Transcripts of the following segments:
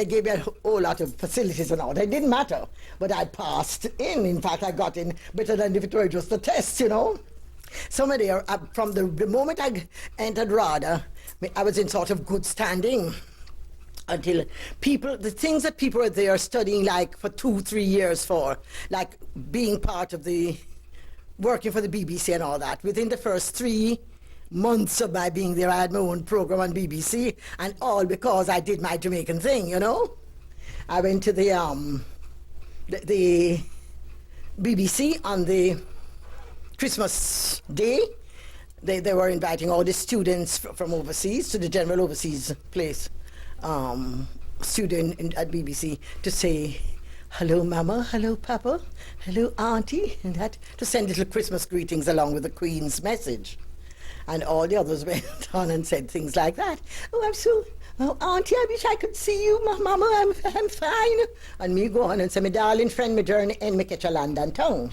They gave me a whole lot of facilities and all. It didn't matter, but I passed in. In fact, I got in better than if it were just a test, you know. Somebody, from the moment I entered RADA, I was in sort of good standing until the things that people are there studying like for 2-3 years for, like being part of working for the BBC and all that. Within the first 3 months of my being there, I had my own program on BBC, and all because I did my Jamaican thing, you know. I went to the BBC on the Christmas Day. They were inviting all the students from overseas to the general overseas place, student at BBC, to say, hello mama, hello papa, hello auntie, and that, to send little Christmas greetings along with the Queen's message. And all the others went on and said things like that. Oh, auntie, I wish I could see you, mama, I'm fine. And me go on and say, my darling friend, me journey and me catch a land and tongue.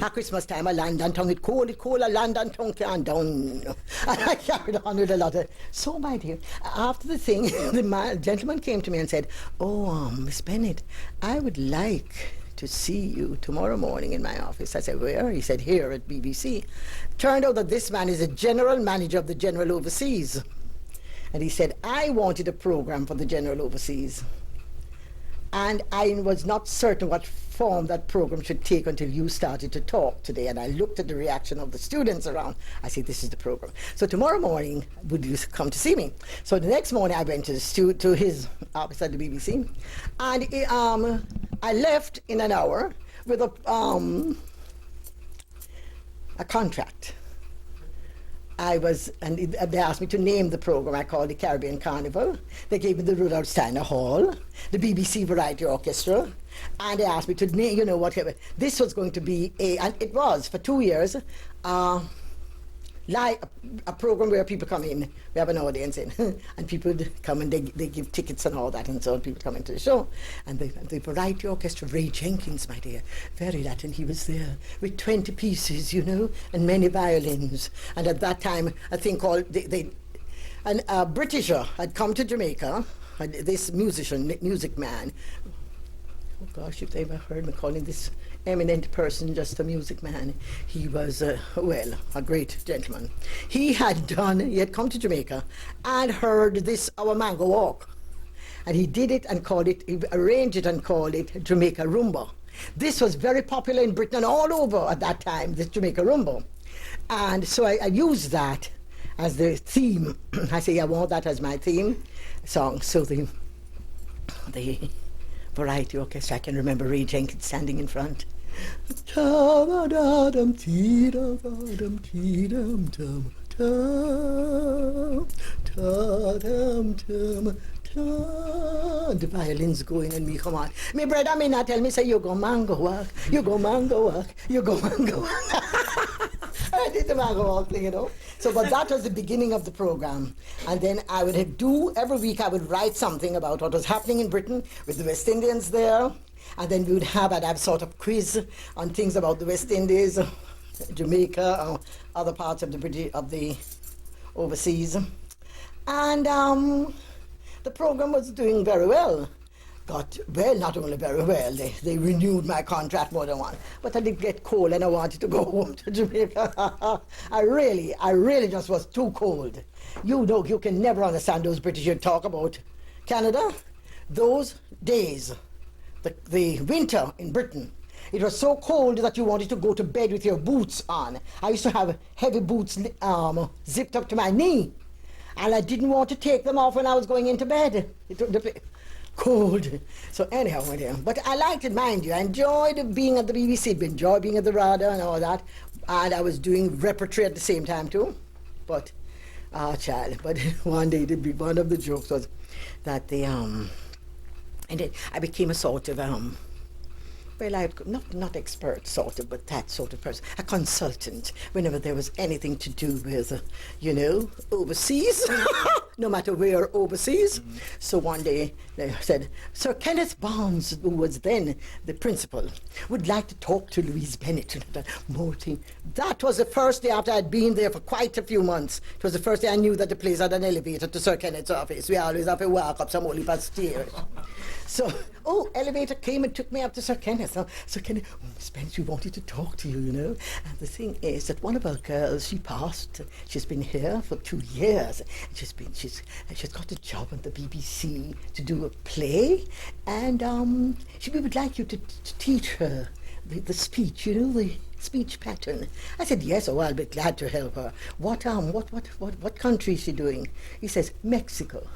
At Christmas time, a land and tongue, it cold, a land and tongue can't down. And I carried on with a lot of, so my dear, after the thing, the gentleman came to me and said, oh, Miss Bennett, I would like to see you tomorrow morning in my office. I said, where? He said, here at BBC. Turned out that this man is a general manager of the General Overseas. And he said, I wanted a program for the General Overseas. And I was not certain what form that program should take until you started to talk today. And I looked at the reaction of the students around. I said, this is the program. So tomorrow morning, would you come to see me? So the next morning, I went to his office at the BBC. And I left in an hour with a contract. And they asked me to name the program. I called the Caribbean Carnival. They gave me the Rudolph Steiner Hall, the BBC Variety Orchestra, and they asked me to name, you know, whatever. This was going to be and it was for 2 years, like a program where people come in, we have an audience in, and people come and they give tickets and all that, and so people come into the show. And the Variety Orchestra, Ray Jenkins, my dear, very Latin, he was there with 20 pieces, you know, and many violins. And at that time, a thing called, a Britisher had come to Jamaica, this music man. Oh gosh, if they ever heard me calling this eminent person just a music man. He was, a great gentleman. He had come to Jamaica and heard this, our Mango Walk. And he did it and he arranged it and called it Jamaica Rumba. This was very popular in Britain and all over at that time, this Jamaica Rumba. And so I used that as the theme. I say, I want that as my theme song. So the Variety Orchestra, I can remember Ray Jenkins standing in front. The violins going and me come on. My brother may not tell me, say, you go mango walk, you go mango walk, you go mango walk. I did the mango walk thing, you know. So, but that was the beginning of the program. And then I would every week I would write something about what was happening in Britain with the West Indians there. And then we would I'd have sort of quiz on things about the West Indies, Jamaica, or other parts of the overseas. And the program was doing very well. Not only very well, they renewed my contract more than once, but I did get cold and I wanted to go home to Jamaica. I really just was too cold. You know, you can never understand those British you talk about Canada. Those days, the winter in Britain, it was so cold that you wanted to go to bed with your boots on. I used to have heavy boots zipped up to my knee, and I didn't want to take them off when I was going into bed. Cold. So anyhow, my dear, but I liked it, mind you. I enjoyed being at the BBC, enjoyed being at the RADA and all that, and I was doing repertory at the same time too. But, but one day one of the jokes was that and then I became a sort of Well, I not expert sort of, but that sort of person, a consultant. Whenever there was anything to do with, overseas, no matter where overseas. So one day they said, Sir Kenneth Barnes, who was then the principal, would like to talk to Louise Bennett. More thing. That was the first day after I'd been there for quite a few months. It was the first day I knew that the place had an elevator to Sir Kenneth's office. We always have to walk up some only past stairs. So, elevator came and took me up to Sir Kenneth. Now, Sir Kenneth, Miss Bennett, we wanted to talk to you, And the thing is that one of our girls, she passed. She's been here for 2 years. She's got a job on the BBC to do a play, and we would like you to teach her the speech, the speech pattern. I said, yes, I'll be glad to help her. What country is she doing? He says, Mexico.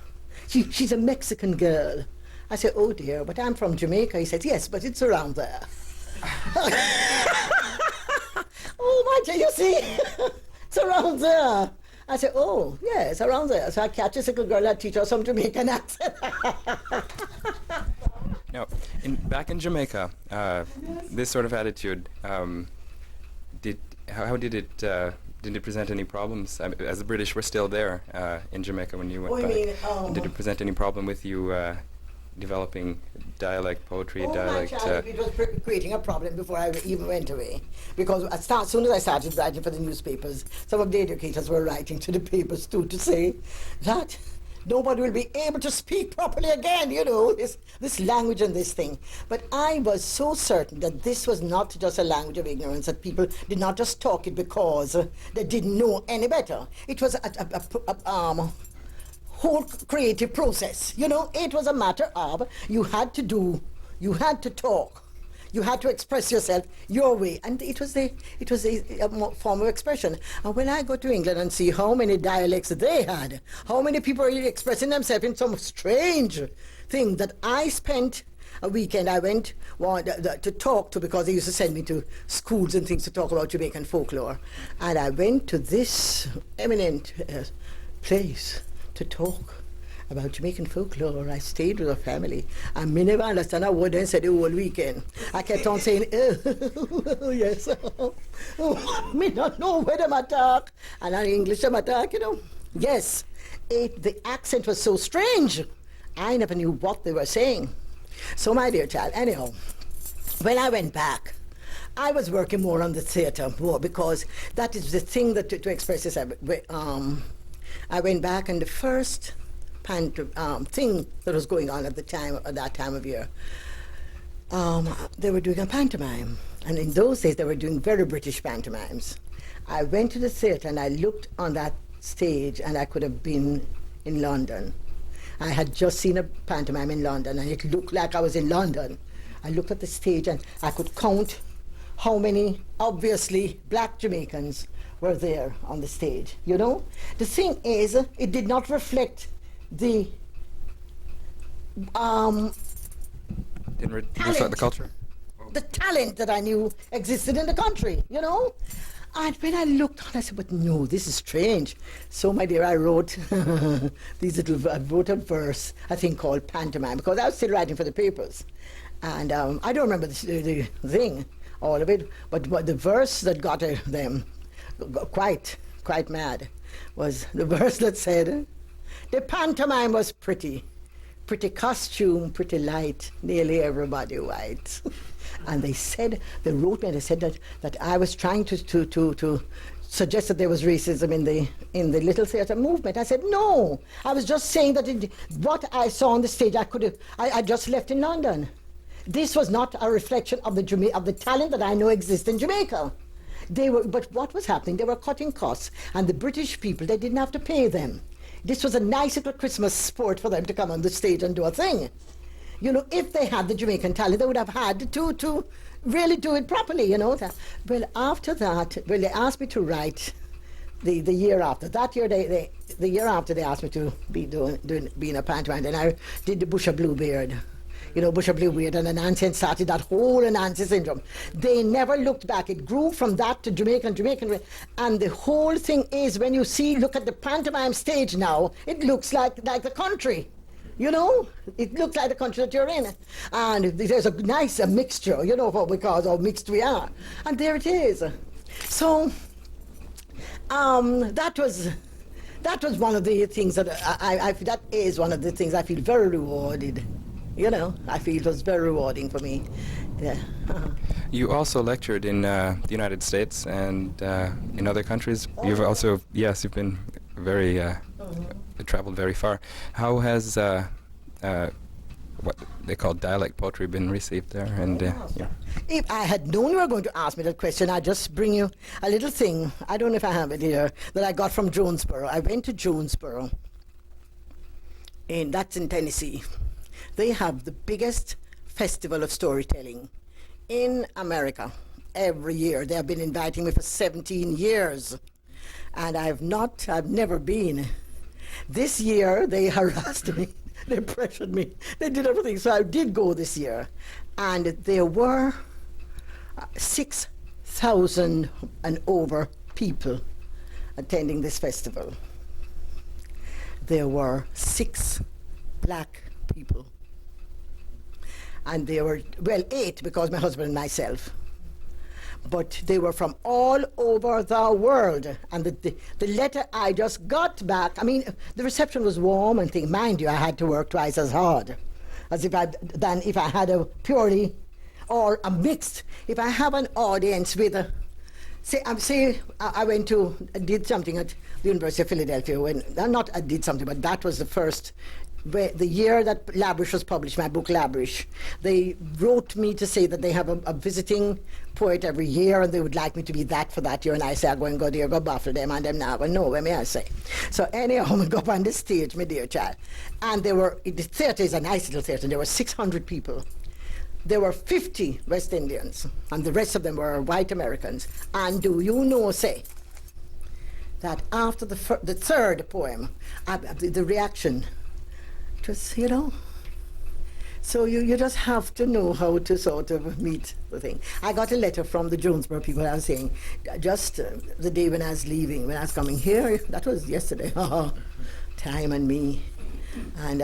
She's a Mexican girl. I said, oh dear, but I'm from Jamaica. He said, yes, but it's around there. Oh my dear, you see, it's around there. I said, oh, yeah, it's around there. So I catch this little girl, I teach her some Jamaican accent. Now, back in Jamaica, this sort of attitude, did it present any problems? As the British were still there in Jamaica when you went back. Did it present any problem with you developing dialect, poetry, dialect? My child, it was creating a problem before I even went away. Because as soon as I started writing for the newspapers, some of the educators were writing to the papers too to say that nobody will be able to speak properly again, this language and this thing. But I was so certain that this was not just a language of ignorance, that people did not just talk it because they didn't know any better. It was a whole creative process. It was a matter of you had to talk. You had to express yourself your way, and it was a form of expression. And when I go to England and see how many dialects they had, how many people are expressing themselves in some strange thing, that I spent a weekend, I went to talk to, because they used to send me to schools and things to talk about Jamaican folklore, and I went to this eminent place to talk about Jamaican folklore. I stayed with a family, and me never understand a word they said the whole weekend. I kept on saying, oh, yes, me don't know where them attack, and in English them attack, Yes, the accent was so strange. I never knew what they were saying. So, my dear child, anyhow, when I went back, I was working more on the theatre, because that is the thing that to express this. I went back, and the first thing that was going on at that time of year, they were doing a pantomime, and in those days they were doing very British pantomimes. I went to the theatre and I looked on that stage, and I could have been in London. I had just seen a pantomime in London, and it looked like I was in London. I looked at the stage and I could count how many, obviously, black Jamaicans were there on the stage, The thing is, it did not reflect the Didn't reflect the culture? The talent that I knew existed in the country, And when I looked on, I said, but no, this is strange. So, my dear, I wrote I wrote a verse, I think, called Pantomime, because I was still writing for the papers. And I don't remember the thing, all of it, but the verse that got them quite mad was the verse that said, the pantomime was pretty costume, pretty light, nearly everybody white. And they wrote me and they said that I was trying to suggest that there was racism in the Little Theatre movement. I said, no, I was just saying that what I saw on the stage, I just left in London. This was not a reflection of the talent that I know exists in Jamaica. But what was happening, they were cutting costs, and the British people, they didn't have to pay them. This was a nice little Christmas sport for them to come on the stage and do a thing. If they had the Jamaican talent, they would have had to really do it properly, Well, after that, they asked me to write the year after. That year, the year after, they asked me to be in a pantomime, and I did the Bush of Bluebeard. Bush of Bluebeard and Anansi, and started that whole Anansi syndrome. They never looked back. It grew from that to Jamaican. And the whole thing is, when you look at the pantomime stage now, it looks like the country. You know, it looks like the country that you're in. And there's a nice mixture, you know, what we call how mixed we are. And there it is. So, that was one of the things that that is one of the things I feel very rewarded. You know, I feel it was very rewarding for me. Yeah. You also lectured in the United States and in other countries. You've also, yes, you've been very, traveled very far. How has what they call dialect poetry been received there? And yeah. If I had known you were going to ask me that question, I'd just bring you a little thing. I don't know if I have it here, that I got from Jonesboro. I went to Jonesboro, and that's in Tennessee. They have the biggest festival of storytelling in America every year. They have been inviting me for 17 years, and I've never been. This year, they harassed me. They pressured me. They did everything. So I did go this year. And there were 6,000 and over people attending this festival. There were 6 black people. And there were, well, 8 because my husband and myself. But they were from all over the world. And the letter I just got back, I mean, the reception was warm and things. Mind you, I had to work twice as hard as if I had a purely or a mixed. If I have an audience with a, say I did something at the University of Philadelphia I did something, but that was the first. The year that Labrish was published, my book Labrish, they wrote me to say that they have a visiting poet every year and they would like me to be that for that year. And I say, I'm going to go there, go baffle them, and them now, no, what may I say? So anyhow, I go up on the stage, my dear child. And the theatre is a nice little theatre, and there were 600 people. There were 50 West Indians, and the rest of them were white Americans. And do you know, say, that after the third poem, the reaction, just, you know, so you just have to know how to sort of meet the thing. I got a letter from the Jonesboro people. I was saying, just the day when I was leaving, when I was coming here, that was yesterday, time and me. And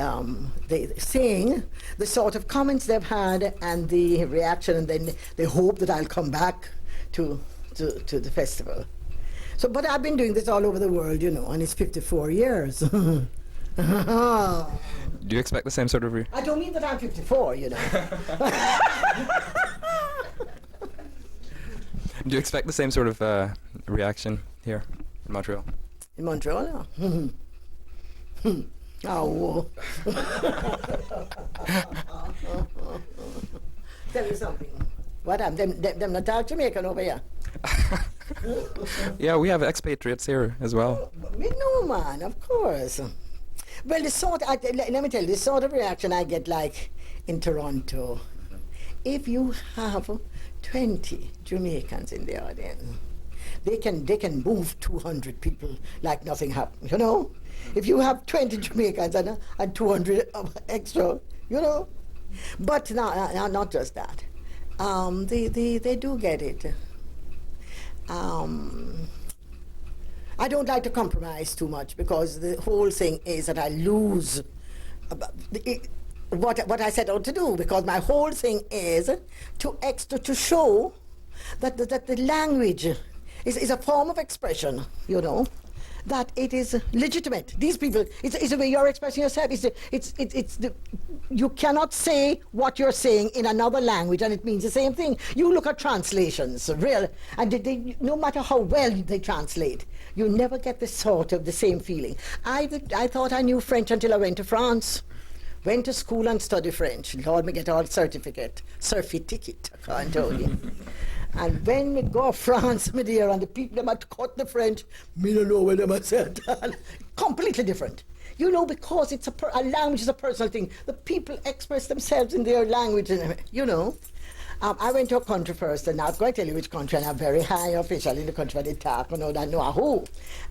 they saying the sort of comments they've had and the reaction, and then they hope that I'll come back to the festival. So, but I've been doing this all over the world, you know, and it's 54 years. Do you expect the same sort of... I don't mean that I'm 54, you know. Do you expect the same sort of reaction here in Montreal? In Montreal, yeah. Oh. Tell you something. What happened? Them not talk Jamaican over here? Yeah, we have expatriates here as well. We know, man, of course. Well, let me tell you, the sort of reaction I get like in Toronto, if you have 20 Jamaicans in the audience, they can move 200 people like nothing happened, you know? If you have 20 Jamaicans and 200 extra, you know? But not just that. They do get it. I don't like to compromise too much because the whole thing is that I lose what I set out to do, because my whole thing is to show that the language is a form of expression, you know, that it is legitimate. These people, it's the way you're expressing yourself. You cannot say what you're saying in another language and it means the same thing. You look at translations, and they, no matter how well they translate, you never get the same feeling. I thought I knew French until I went to France. Went to school and studied French. Lord, me get all certificate, I can't tell you. And when we go to France, me dear, and the people them had cut the French, me don't know where them are said. Completely different. You know, because it's a language is a personal thing. The people express themselves in their language, you know. I went to a country first, and I'm going to tell you which country, and I'm very high official in the country where they talk, and I know who.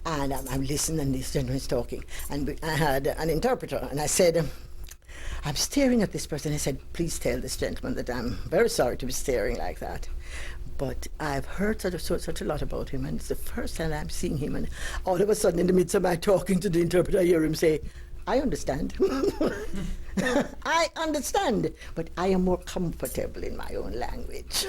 And I'm listening, and this gentleman is talking. And I had an interpreter, and I said, I'm staring at this person. I said, please tell this gentleman that I'm very sorry to be staring like that. But I've heard such a lot about him, and it's the first time I'm seeing him. And all of a sudden, in the midst of my talking to the interpreter, I hear him say, I understand. I understand, but I am more comfortable in my own language.